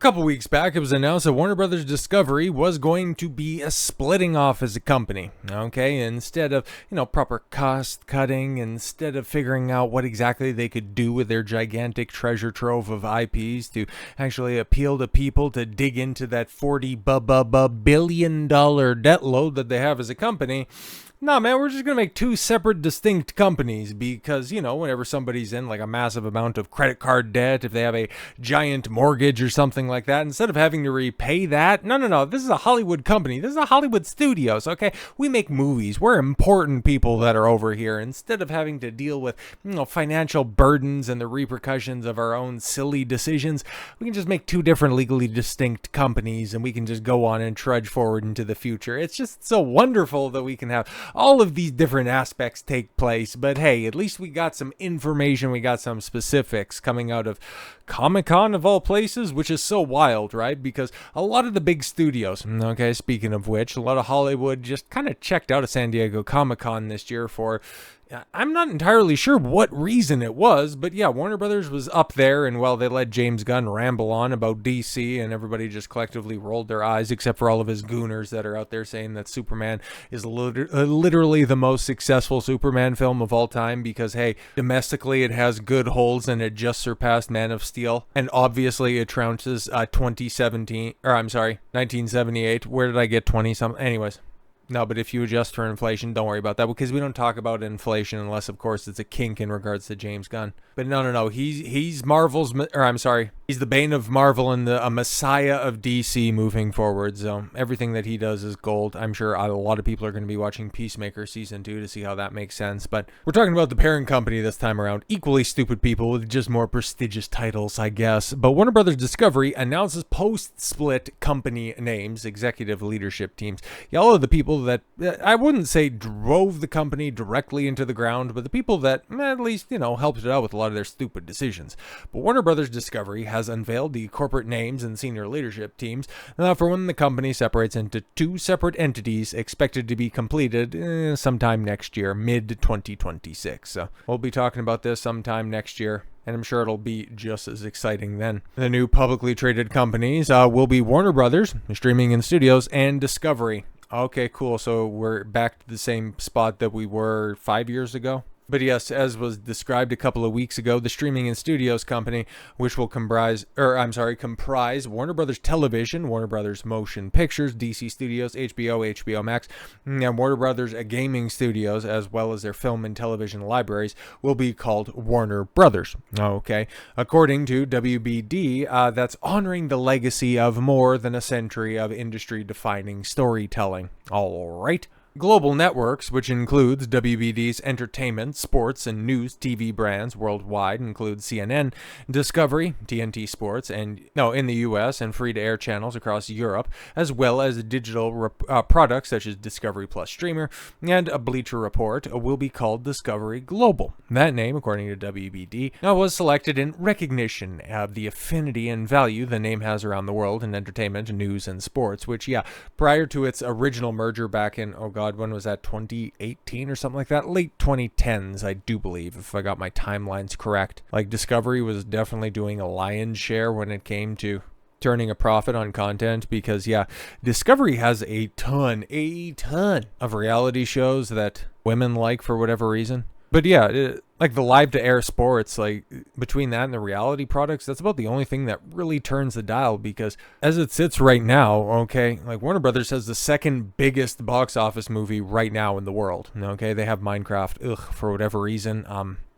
Couple weeks back, it was announced that Warner Brothers Discovery was going to be splitting off as a company. Okay, instead of, proper cost cutting, instead of figuring out what exactly they could do with their gigantic treasure trove of IPs to actually appeal to people to dig into that $40 billion debt load that they have as a company. Nah, man, we're just going to make two separate, distinct companies because, whenever somebody's in like a massive amount of credit card debt, if they have a giant mortgage or something like that, instead of having to repay that, no, this is a Hollywood company. This is a Hollywood Studios, okay? We make movies. We're important people that are over here. Instead of having to deal with, financial burdens and the repercussions of our own silly decisions, we can just make two different legally distinct companies and we can just go on and trudge forward into the future. It's just so wonderful that we can have all of these different aspects take place, but hey, at least we got some information, we got some specifics coming out of Comic-Con of all places, which is so wild, right? Because a lot of the big studios, okay, speaking of which, a lot of Hollywood just kind of checked out of San Diego Comic-Con this year for, I'm not entirely sure what reason it was, but yeah, Warner Brothers was up there, and while they let James Gunn ramble on about DC, and everybody just collectively rolled their eyes, except for all of his gooners that are out there saying that Superman is literally the most successful Superman film of all time, because hey, domestically it has good holds, and it just surpassed Man of Steel, and obviously it trounces 1978. Where did I get 20-something? Anyways. No, but if you adjust for inflation, don't worry about that, because we don't talk about inflation unless, of course, it's a kink in regards to James Gunn. But no, he's Marvel's, he's the bane of Marvel and a messiah of DC moving forward. So everything that he does is gold. I'm sure a lot of people are going to be watching Peacemaker Season 2 to see how that makes sense. But we're talking about the parent company this time around. Equally stupid people with just more prestigious titles, I guess. But Warner Brothers Discovery announces post-split company names, executive leadership teams. Yeah, all of the people that I wouldn't say drove the company directly into the ground, but the people that at least, helped it out with a lot of their stupid decisions. But Warner Brothers Discovery has unveiled the corporate names and senior leadership teams for when the company separates into two separate entities, expected to be completed sometime next year, mid-2026. So we'll be talking about this sometime next year, and I'm sure it'll be just as exciting then. The new publicly traded companies will be Warner Brothers, Streaming and Studios, and Discovery. Okay, cool. So we're back to the same spot that we were 5 years ago. But yes, as was described a couple of weeks ago, the Streaming and Studios company, which will comprise Warner Brothers Television, Warner Brothers Motion Pictures, DC Studios, HBO Max, and Warner Brothers Gaming Studios, as well as their film and television libraries, will be called Warner Brothers. Okay. According to WBD, that's honoring the legacy of more than a century of industry-defining storytelling. All right. Global Networks, which includes WBD's entertainment, sports, and news TV brands worldwide, include CNN, Discovery, TNT Sports, in the US, and free-to-air channels across Europe, as well as digital products such as Discovery Plus Streamer and a Bleacher Report, will be called Discovery Global. That name, according to WBD, was selected in recognition of the affinity and value the name has around the world in entertainment, news, and sports, which, prior to its original merger back in, when was that, 2018 or something like that? Late 2010s, I do believe, if I got my timelines correct. Like, Discovery was definitely doing a lion's share when it came to turning a profit on content, because, Discovery has a ton of reality shows that women like for whatever reason. But like the live-to-air sports, like between that and the reality products, that's about the only thing that really turns the dial, because as it sits right now, okay, like Warner Brothers has the second biggest box office movie right now in the world, okay? They have Minecraft, for whatever reason.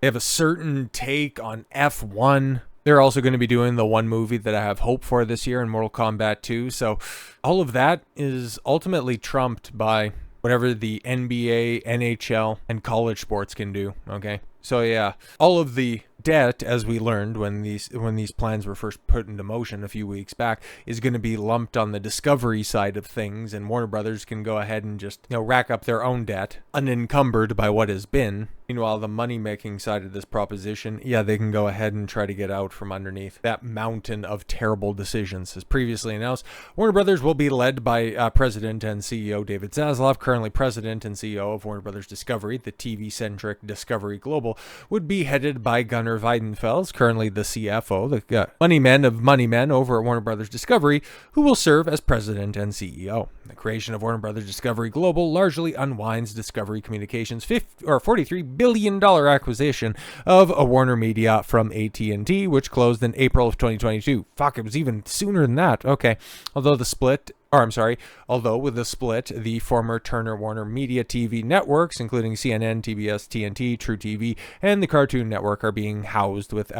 They have a certain take on F1. They're also going to be doing the one movie that I have hope for this year in Mortal Kombat 2. So all of that is ultimately trumped by whatever the NBA, NHL, and college sports can do, okay? So all of the debt, as we learned when these plans were first put into motion a few weeks back, is going to be lumped on the Discovery side of things, and Warner Brothers can go ahead and just rack up their own debt unencumbered by what has been, Meanwhile, the money-making side of this proposition, yeah, they can go ahead and try to get out from underneath that mountain of terrible decisions. As previously announced, Warner Brothers will be led by President and CEO David Zaslav, currently President and CEO of Warner Brothers Discovery. The TV-centric Discovery Global would be headed by Gunnar Weidenfels, currently the CFO, the money men of money men over at Warner Brothers Discovery, who will serve as President and CEO. The creation of Warner Brothers Discovery Global largely unwinds Discovery Communications' $43 billion acquisition of a Warner Media from at&t, which closed in April of 2022. Fuck, it was even sooner than that. Okay. Although with the split, the former Turner Warner Media TV networks, including CNN, TBS, TNT, True TV, and the Cartoon Network, are being housed with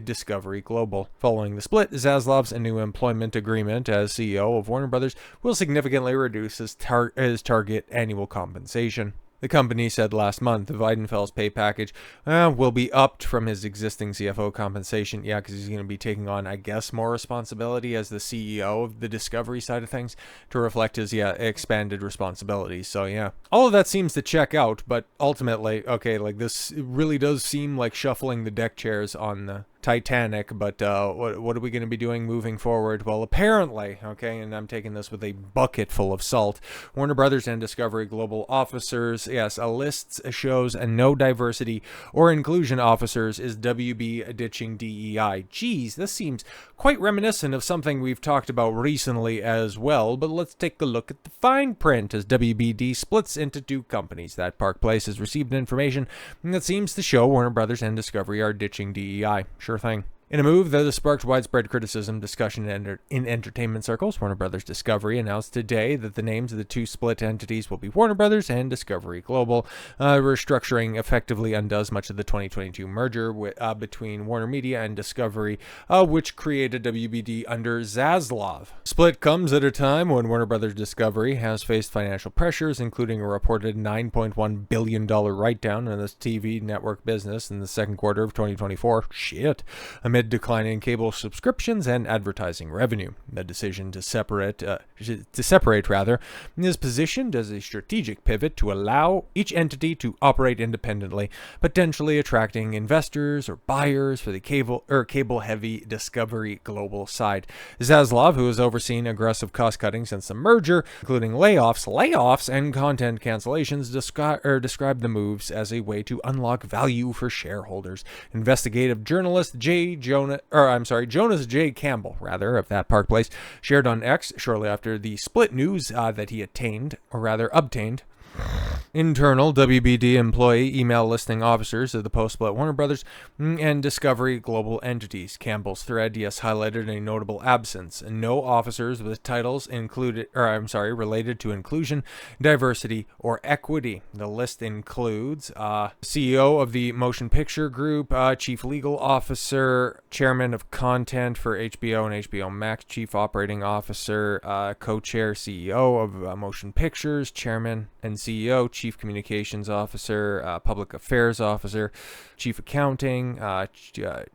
Discovery Global. Following the split, Zaslav's new employment agreement as CEO of Warner Brothers will significantly reduce his target annual compensation. The company said last month the Weidenfels pay package will be upped from his existing CFO compensation. Yeah, because he's going to be taking on, I guess, more responsibility as the CEO of the Discovery side of things to reflect his, expanded responsibilities. So, yeah, all of that seems to check out. But ultimately, okay, like this really does seem like shuffling the deck chairs on the Titanic, but what are we going to be doing moving forward? Well, apparently, okay, and I'm taking this with a bucket full of salt, Warner Brothers and Discovery Global officers, yes, a list shows no diversity or inclusion officers is WB ditching DEI. Geez, this seems quite reminiscent of something we've talked about recently as well, but let's take a look at the fine print as WBD splits into two companies. That Park Place has received information that seems to show Warner Brothers and Discovery are ditching DEI. Sure thing. In a move that has sparked widespread criticism, discussion in entertainment circles, Warner Brothers Discovery announced today that the names of the two split entities will be Warner Brothers and Discovery Global. Restructuring effectively undoes much of the 2022 merger between Warner Media and Discovery, which created WBD under Zaslav. Split comes at a time when Warner Brothers Discovery has faced financial pressures, including a reported $9.1 billion write-down in its TV network business in the second quarter of 2024. Shit. Amid declining cable subscriptions and advertising revenue. The decision to separate is positioned as a strategic pivot to allow each entity to operate independently, potentially attracting investors or buyers for the cable-heavy Discovery Global side. Zaslav, who has overseen aggressive cost-cutting since the merger, including layoffs, and content cancellations, described the moves as a way to unlock value for shareholders. Investigative journalist Jonas J. Campbell, of that Park Place, shared on X shortly after the split news that he obtained internal WBD employee email listing officers of the post-split Warner Brothers and Discovery Global entities. Campbell's thread, highlighted a notable absence. No officers with titles related to inclusion, diversity, or equity. The list includes CEO of the Motion Picture Group, Chief Legal Officer, Chairman of Content for HBO and HBO Max, Chief Operating Officer, Co-Chair CEO of Motion Pictures, Chairman and CEO, Chief Communications Officer, Public Affairs Officer, Chief Accounting,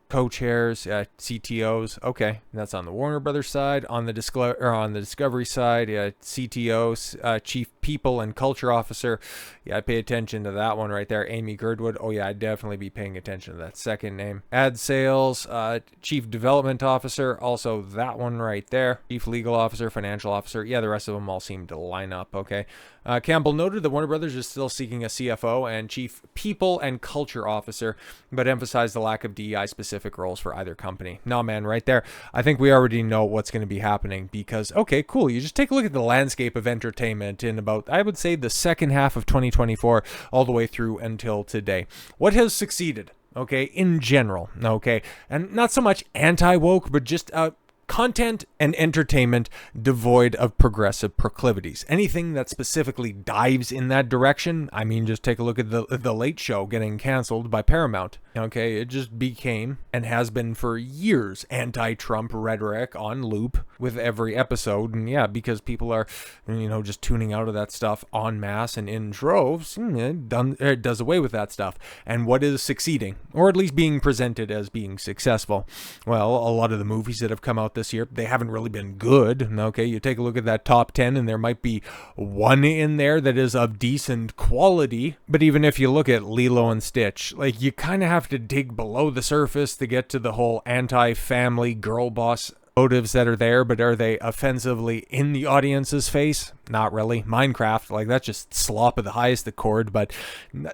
co-chairs, CTOs. Okay, that's on the Warner Brothers side. On the Discovery side, CTOs, Chief People and Culture Officer. Yeah, I pay attention to that one right there. Amy Girdwood. Oh yeah, I'd definitely be paying attention to that second name. Ad Sales, Chief Development Officer. Also that one right there. Chief Legal Officer, Financial Officer. Yeah, the rest of them all seem to line up. Okay. Campbell noted that Warner Brothers is still seeking a CFO and Chief People and Culture Officer, but emphasized the lack of DEI-specific roles for either company. Nah, man, right there. I think we already know what's going to be happening because, okay, cool. You just take a look at the landscape of entertainment in about, I would say, the second half of 2024 all the way through until today. What has succeeded, okay, in general, okay, and not so much anti-woke, but just content and entertainment devoid of progressive proclivities. Anything that specifically dives in that direction, I mean, just take a look at the Late Show getting canceled by Paramount. Okay, it just became and has been for years anti-Trump rhetoric on loop with every episode. And yeah, because people are, just tuning out of that stuff en masse and in droves, it does away with that stuff. And what is succeeding, or at least being presented as being successful? Well, a lot of the movies that have come out this this year. They haven't really been good. Okay, you take a look at that top 10 and there might be one in there that is of decent quality. But even if you look at Lilo and Stitch, like, you kind of have to dig below the surface to get to the whole anti-family girl boss motives that are there. But are they offensively in the audience's face? Not really. Minecraft, like, that's just slop of the highest accord, but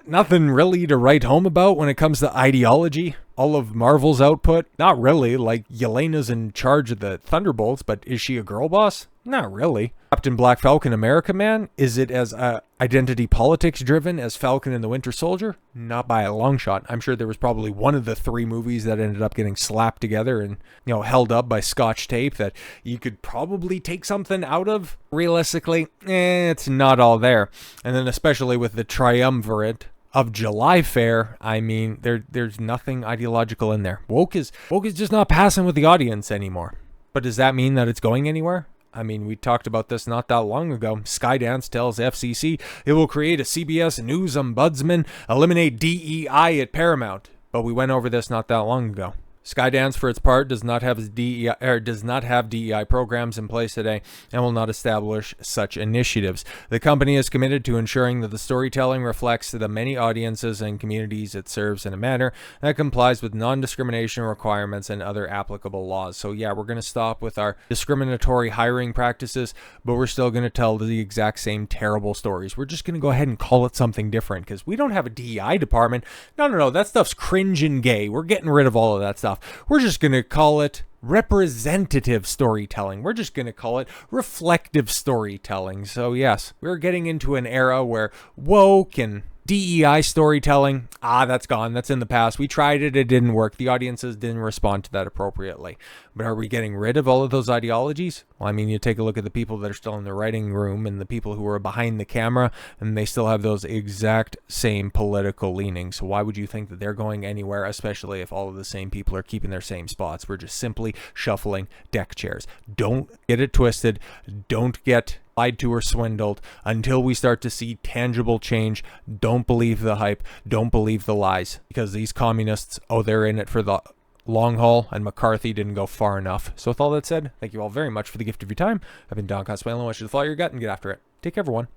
nothing really to write home about when it comes to ideology. All of Marvel's output, not really. Like, Yelena's in charge of the Thunderbolts, but is she a girl boss? Not really. Captain Black Falcon America, man, is it as identity politics driven as Falcon and the Winter Soldier? Not by a long shot. I'm sure there was probably one of the 3 movies that ended up getting slapped together and, held up by scotch tape that you could probably take something out of. Realistically, it's not all there. And then especially with the triumvirate of July Fair, I mean, there's nothing ideological in there. Woke is just not passing with the audience anymore. But does that mean that it's going anywhere? I mean, we talked about this not that long ago. SkyDance tells FCC it will create a CBS News ombudsman, eliminate DEI at Paramount. But we went over this not that long ago. SkyDance, for its part, does not have DEI programs in place today and will not establish such initiatives. The company is committed to ensuring that the storytelling reflects the many audiences and communities it serves in a manner that complies with non-discrimination requirements and other applicable laws. So yeah, we're going to stop with our discriminatory hiring practices, but we're still going to tell the exact same terrible stories. We're just going to go ahead and call it something different because we don't have a DEI department. No, that stuff's cringe and gay. We're getting rid of all of that stuff. We're just going to call it representative storytelling. We're just going to call it reflective storytelling. So yes, we're getting into an era where woke and DEI storytelling, that's gone. That's in the past. We tried it. It didn't work. The audiences didn't respond to that appropriately. But are we getting rid of all of those ideologies? Well, I mean, you take a look at the people that are still in the writing room and the people who are behind the camera, and they still have those exact same political leanings. So why would you think that they're going anywhere, especially if all of the same people are keeping their same spots? We're just simply shuffling deck chairs. Don't get it twisted. Don't get lied to or swindled until we start to see tangible change. Don't believe the hype. Don't believe the lies, because these communists, they're in it for the long haul, and McCarthy didn't go far enough. So with all that said, thank you all very much for the gift of your time. I've been Don Coswell. I want you to follow your gut and get after it. Take care, everyone.